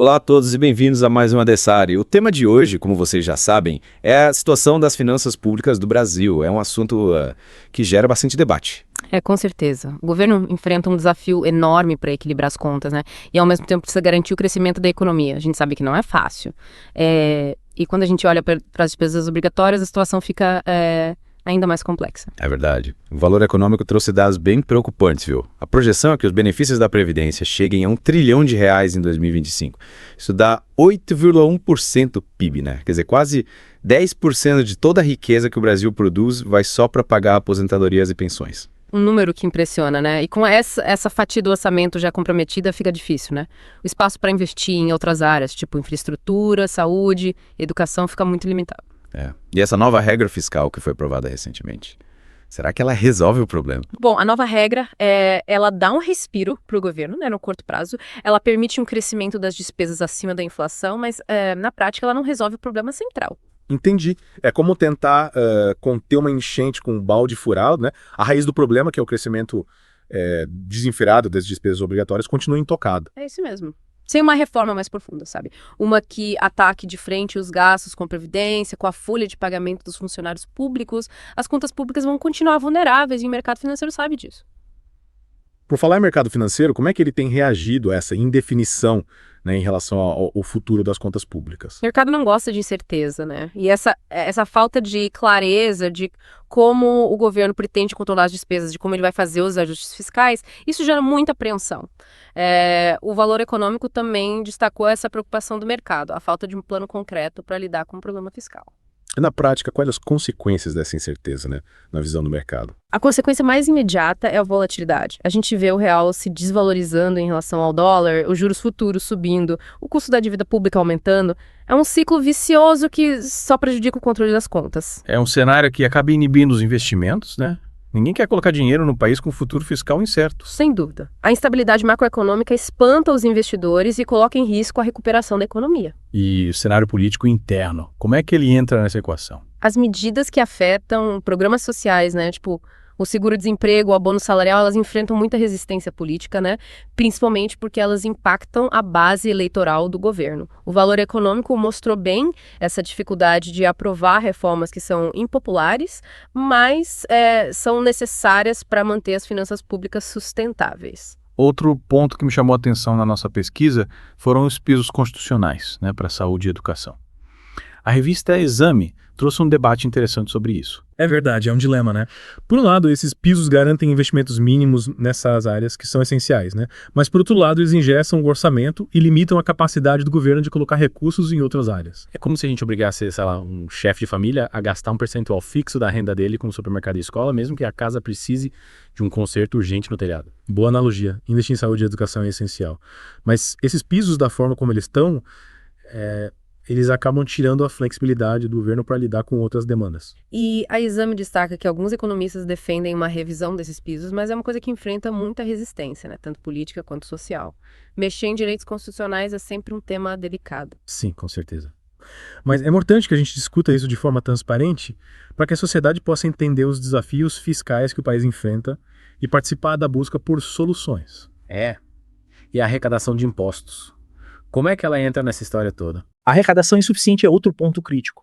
Olá a todos e bem-vindos a mais uma Dessari. O tema de hoje, como vocês já sabem, é a situação das finanças públicas do Brasil. É um assunto que gera bastante debate. Com certeza. O governo enfrenta um desafio enorme para equilibrar as contas, né? E ao mesmo tempo precisa garantir o crescimento da economia. A gente sabe que não é fácil. E quando a gente olha para as despesas obrigatórias, a situação fica ainda mais complexa. É verdade. O Valor Econômico trouxe dados bem preocupantes, viu? A projeção é que os benefícios da Previdência cheguem a R$ 1 trilhão em 2025. Isso dá 8,1% do PIB, né? Quer dizer, quase 10% de toda a riqueza que o Brasil produz vai só para pagar aposentadorias e pensões. Um número que impressiona, né? E com essa fatia do orçamento já comprometida, fica difícil, né? O espaço para investir em outras áreas, tipo infraestrutura, saúde, educação, fica muito limitado. E essa nova regra fiscal que foi aprovada recentemente, será que ela resolve o problema? Bom, a nova regra, ela dá um respiro para o governo, né, no curto prazo. Ela permite um crescimento das despesas acima da inflação, mas na prática ela não resolve o problema central. Entendi. É como tentar conter uma enchente com um balde furado, né? A raiz do problema, que é o crescimento desenfreado das despesas obrigatórias, continua intocado. É isso mesmo. Sem uma reforma mais profunda, sabe? Uma que ataque de frente os gastos com a Previdência, com a folha de pagamento dos funcionários públicos. As contas públicas vão continuar vulneráveis e o mercado financeiro sabe disso. Por falar em mercado financeiro, como é que ele tem reagido a essa indefinição, né, em relação ao futuro das contas públicas? O mercado não gosta de incerteza, né? E essa falta de clareza de como o governo pretende controlar as despesas, de como ele vai fazer os ajustes fiscais, isso gera muita apreensão. O Valor Econômico também destacou essa preocupação do mercado, a falta de um plano concreto para lidar com o problema fiscal. E na prática, quais as consequências dessa incerteza, né, na visão do mercado? A consequência mais imediata é a volatilidade. A gente vê o real se desvalorizando em relação ao dólar, os juros futuros subindo, o custo da dívida pública aumentando. É um ciclo vicioso que só prejudica o controle das contas. É um cenário que acaba inibindo os investimentos, né? Ninguém quer colocar dinheiro no país com futuro fiscal incerto. Sem dúvida. A instabilidade macroeconômica espanta os investidores e coloca em risco a recuperação da economia. E o cenário político interno, como é que ele entra nessa equação? As medidas que afetam programas sociais, né, tipo o seguro-desemprego, o abono salarial, elas enfrentam muita resistência política, né, principalmente porque elas impactam a base eleitoral do governo. O Valor Econômico mostrou bem essa dificuldade de aprovar reformas que são impopulares, mas são necessárias para manter as finanças públicas sustentáveis. Outro ponto que me chamou a atenção na nossa pesquisa foram os pisos constitucionais, né, para saúde e educação. A revista Exame trouxe um debate interessante sobre isso. É verdade, é um dilema, né? Por um lado, esses pisos garantem investimentos mínimos nessas áreas que são essenciais, né? Mas, por outro lado, eles engessam o orçamento e limitam a capacidade do governo de colocar recursos em outras áreas. É como se a gente obrigasse, sei lá, um chefe de família a gastar um percentual fixo da renda dele com o supermercado e escola, mesmo que a casa precise de um conserto urgente no telhado. Boa analogia. Investir em saúde e educação é essencial. Mas esses pisos, da forma como eles estão, eles acabam tirando a flexibilidade do governo para lidar com outras demandas. E a Exame destaca que alguns economistas defendem uma revisão desses pisos, mas é uma coisa que enfrenta muita resistência, né? Tanto política quanto social. Mexer em direitos constitucionais é sempre um tema delicado. Sim, com certeza. Mas é importante que a gente discuta isso de forma transparente para que a sociedade possa entender os desafios fiscais que o país enfrenta e participar da busca por soluções. E a arrecadação de impostos. Como é que ela entra nessa história toda? A arrecadação insuficiente é outro ponto crítico.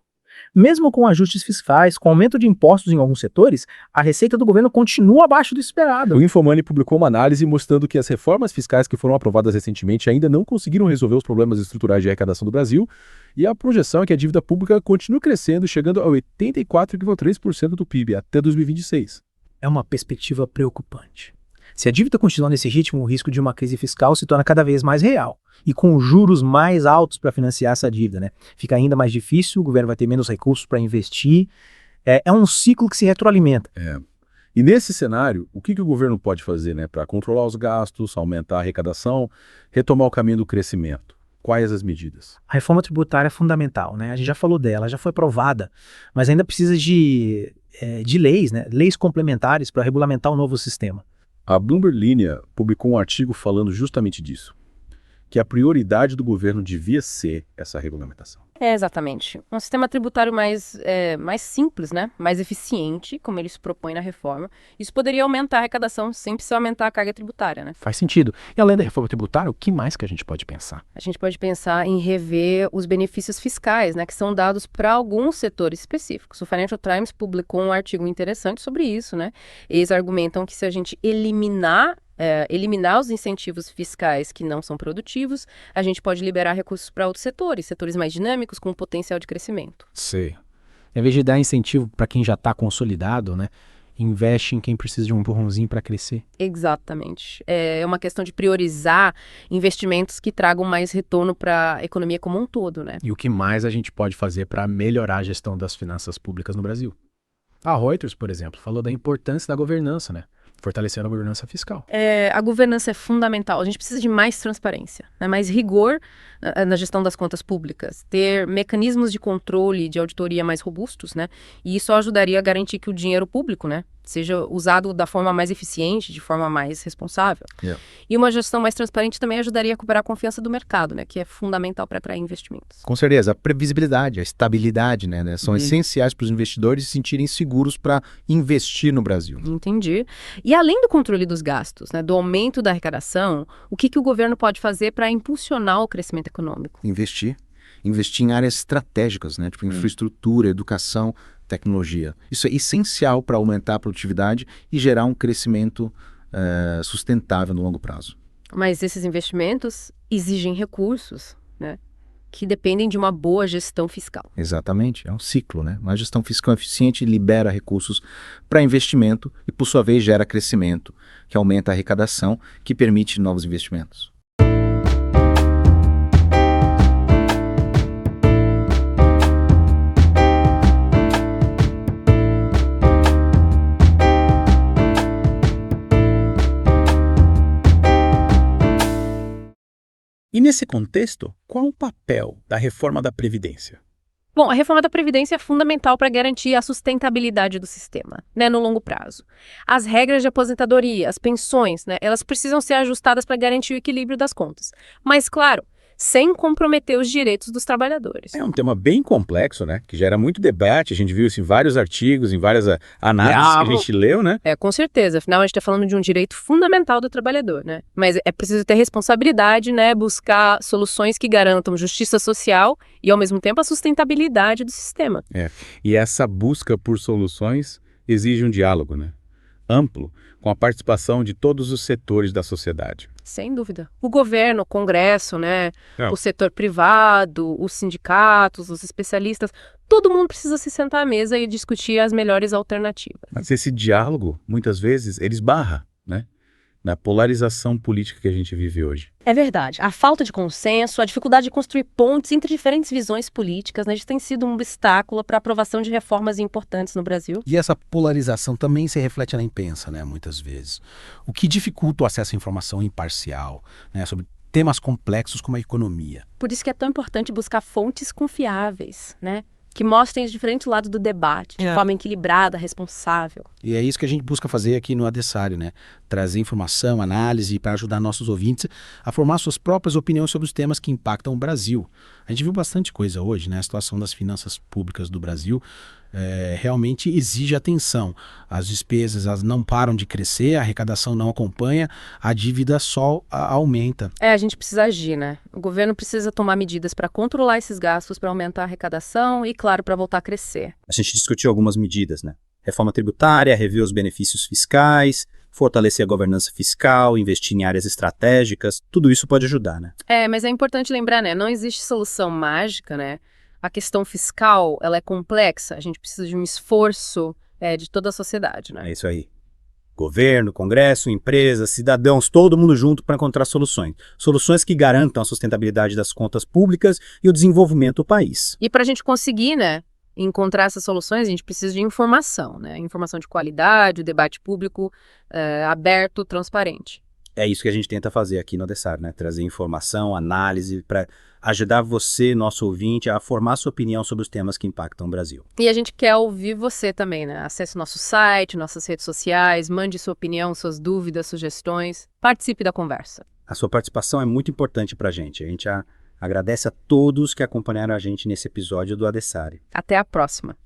Mesmo com ajustes fiscais, com aumento de impostos em alguns setores, a receita do governo continua abaixo do esperado. O Infomoney publicou uma análise mostrando que as reformas fiscais que foram aprovadas recentemente ainda não conseguiram resolver os problemas estruturais de arrecadação do Brasil, e a projeção é que a dívida pública continue crescendo, chegando a 84,3% do PIB até 2026. É uma perspectiva preocupante. Se a dívida continuar nesse ritmo, o risco de uma crise fiscal se torna cada vez mais real. E com juros mais altos para financiar essa dívida, né? Fica ainda mais difícil, o governo vai ter menos recursos para investir. É um ciclo que se retroalimenta. E nesse cenário, o que o governo pode fazer, né, para controlar os gastos, aumentar a arrecadação, retomar o caminho do crescimento? Quais as medidas? A reforma tributária é fundamental, né? A gente já falou dela, já foi aprovada, mas ainda precisa de leis, né? Leis complementares para regulamentar o novo sistema. A Bloomberg Linea publicou um artigo falando justamente disso. que a prioridade do governo devia ser essa regulamentação. Exatamente. Um sistema tributário mais simples, né? Mais eficiente, como ele se propõe na reforma. Isso poderia aumentar a arrecadação sem precisar aumentar a carga tributária, né? Faz sentido. E além da reforma tributária, o que mais que a gente pode pensar? A gente pode pensar em rever os benefícios fiscais, né? Que são dados para alguns setores específicos. O Financial Times publicou um artigo interessante sobre isso, né? Eles argumentam que se a gente eliminar os incentivos fiscais que não são produtivos, a gente pode liberar recursos para outros setores mais dinâmicos, com potencial de crescimento. Sei. Em vez de dar incentivo para quem já está consolidado, né, investe em quem precisa de um empurrãozinho para crescer. Exatamente. É uma questão de priorizar investimentos que tragam mais retorno para a economia como um todo, né? E o que mais a gente pode fazer para melhorar a gestão das finanças públicas no Brasil? A Reuters, por exemplo, falou da importância da governança, né? Fortalecendo a governança fiscal. A governança é fundamental. A gente precisa de mais transparência, né? Mais rigor na gestão das contas públicas, ter mecanismos de controle e de auditoria mais robustos, né? E isso ajudaria a garantir que o dinheiro público, né, seja usado da forma mais eficiente, de forma mais responsável. Yeah. E uma gestão mais transparente também ajudaria a recuperar a confiança do mercado, né, que é fundamental para atrair investimentos. Com certeza, a previsibilidade, a estabilidade, né, são essenciais para os investidores se sentirem seguros para investir no Brasil. Entendi. E além do controle dos gastos, né, do aumento da arrecadação, o que o governo pode fazer para impulsionar o crescimento econômico? Investir em áreas estratégicas, né, tipo infraestrutura, educação, tecnologia. Isso é essencial para aumentar a produtividade e gerar um crescimento sustentável no longo prazo. Mas esses investimentos exigem recursos, né, que dependem de uma boa gestão fiscal. Exatamente, é um ciclo, né? Uma gestão fiscal eficiente libera recursos para investimento e, por sua vez, gera crescimento, que aumenta a arrecadação, que permite novos investimentos. E nesse contexto, qual o papel da reforma da Previdência? Bom, a reforma da Previdência é fundamental para garantir a sustentabilidade do sistema, né, no longo prazo. As regras de aposentadoria, as pensões, né, elas precisam ser ajustadas para garantir o equilíbrio das contas. Mas, claro, sem comprometer os direitos dos trabalhadores. É um tema bem complexo, né? Que gera muito debate. A gente viu isso em vários artigos, em várias análises que a gente leu, né? Com certeza. Afinal, a gente está falando de um direito fundamental do trabalhador, né? Mas é preciso ter responsabilidade, né? Buscar soluções que garantam justiça social e, ao mesmo tempo, a sustentabilidade do sistema. E essa busca por soluções exige um diálogo, né? Amplo, com a participação de todos os setores da sociedade. Sem dúvida. O governo, o Congresso, né, o setor privado, os sindicatos, os especialistas, todo mundo precisa se sentar à mesa e discutir as melhores alternativas. Mas esse diálogo, muitas vezes, ele esbarra, né, na polarização política que a gente vive hoje. É verdade. A falta de consenso, a dificuldade de construir pontes entre diferentes visões políticas, né, isso tem sido um obstáculo para a aprovação de reformas importantes no Brasil. E essa polarização também se reflete na imprensa, né, muitas vezes. O que dificulta o acesso à informação imparcial, né, sobre temas complexos como a economia. Por isso que é tão importante buscar fontes confiáveis, né, que mostrem os diferentes lados do debate, de forma equilibrada, responsável. E é isso que a gente busca fazer aqui no Adessário, né? Trazer informação, análise para ajudar nossos ouvintes a formar suas próprias opiniões sobre os temas que impactam o Brasil. A gente viu bastante coisa hoje, né? A situação das finanças públicas do Brasil realmente exige atenção. As despesas elas não param de crescer, a arrecadação não acompanha, a dívida só aumenta. A gente precisa agir, né? O governo precisa tomar medidas para controlar esses gastos, para aumentar a arrecadação e, claro, para voltar a crescer. A gente discutiu algumas medidas, né? Reforma tributária, rever os benefícios fiscais, fortalecer a governança fiscal, investir em áreas estratégicas, tudo isso pode ajudar, né? Mas é importante lembrar, né? Não existe solução mágica, né? A questão fiscal, ela é complexa, a gente precisa de um esforço de toda a sociedade, né? É isso aí. Governo, Congresso, empresas, cidadãos, todo mundo junto para encontrar soluções. Soluções que garantam a sustentabilidade das contas públicas e o desenvolvimento do país. E para a gente conseguir, né, encontrar essas soluções, a gente precisa de informação, né? Informação de qualidade, o debate público aberto, transparente. É isso que a gente tenta fazer aqui no Adessário, né? Trazer informação, análise, para ajudar você, nosso ouvinte, a formar sua opinião sobre os temas que impactam o Brasil. E a gente quer ouvir você também, né? Acesse o nosso site, nossas redes sociais, mande sua opinião, suas dúvidas, sugestões, participe da conversa. A sua participação é muito importante para a gente. A gente agradece a todos que acompanharam a gente nesse episódio do Adessari. Até a próxima.